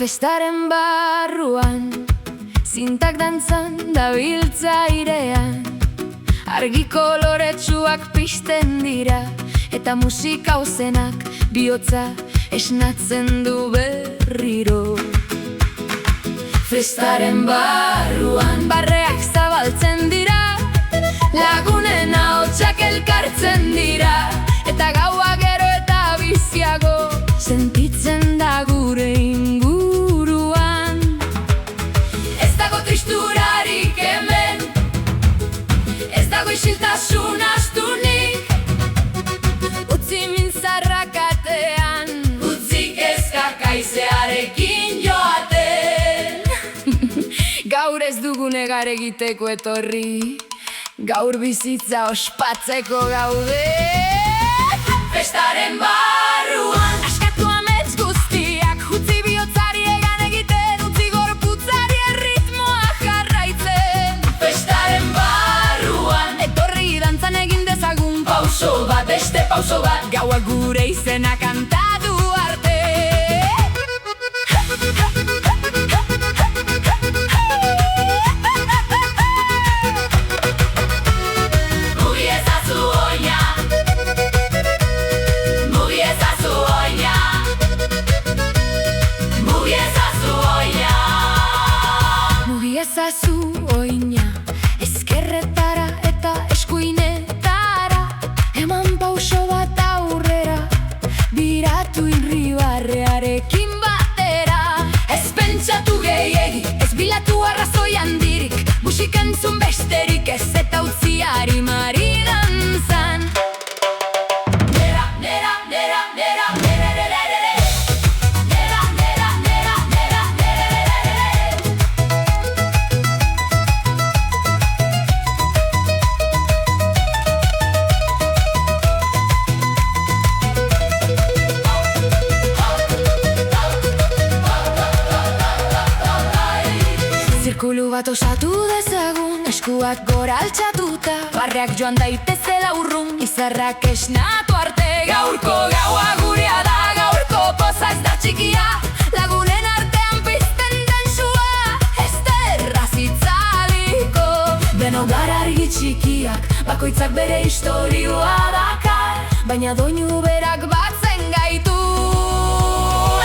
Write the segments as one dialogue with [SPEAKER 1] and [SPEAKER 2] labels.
[SPEAKER 1] Festaren barruan, zintak dantzan dabiltza airean, argi koloretsuak pizten dira, eta musika ozenak bihotza esnatzen du berriro. Festaren barruan, barreak zabaltzen dira, lagunen ahotsak elkartzen dira, eta gaua gero eta biziago sentitzen da gure inguruan. Ez dago tristurarik hemen, ez dago isiltasun astunik, utzi min zarrakatean, utzi kezkak haizearekin joaten. Gaur ez dugu negar egiteko etorri, gaur bizitza ospatzeko gaude. Festaren barruan, askatu amets guztiak, utzi bihotzari egan egiten, utzi gorputzari erritmoa jarraitzen. Festaren barruan, etorri dantzan egin dezagun, pauso bat, beste pauso bat, gaua gure izena kantatu arte. Ezazu oina, ezkerretara eta eskuinetara, eman pauso bat aurrera, biratu irribarrearekin batera. Ez pentsatu gehiegi, ez bilatu arrazoi handirik, musika entzun besterik ez eta utzi arimari dantzan. Nera, nera, nera, nera, nera, nera, nera, nera, nera, nera, nera, nera. Zirkulu bat osatu dezagun, eskuak gora altxatuta, barreak joan daitezela urrun, izarrak esnatu arte. Gaurko gaua gurea da, gaurko poza ez da txikia, lagunen artean pizten den sua, ez da erraz itzaliko. Denok gara argi txikiak, bakoitzak bere historioa dakar, baina doinu berak batzen gaitu,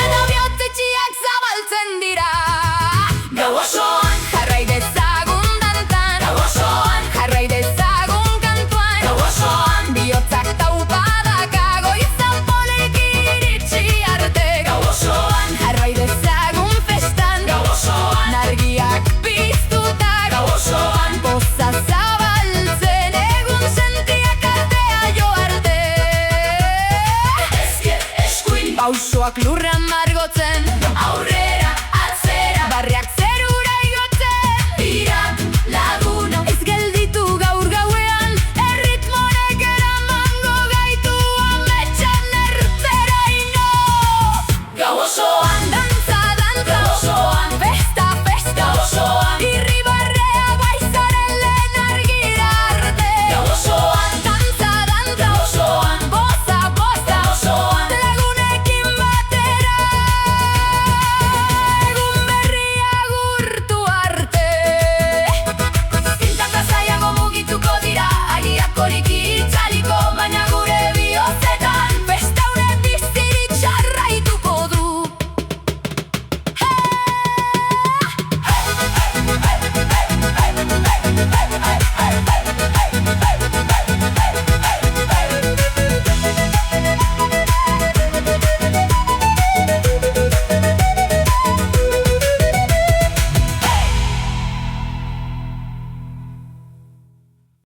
[SPEAKER 1] eta bihotzetxiak zabaltzen dira. Gau osoan, jarrai dezagun dantan, gau osoan, jarrai dezagun kantuan, gau osoan, bihotzak taupadaka goizan polerik iritsi arte. Gau osoan, jarrai dezagun festan, gau osoan, argiak piztuta, gau osoan, poza zabaltzen egun sentiak artea jo arte. Ezker eskuin, pausoak lurra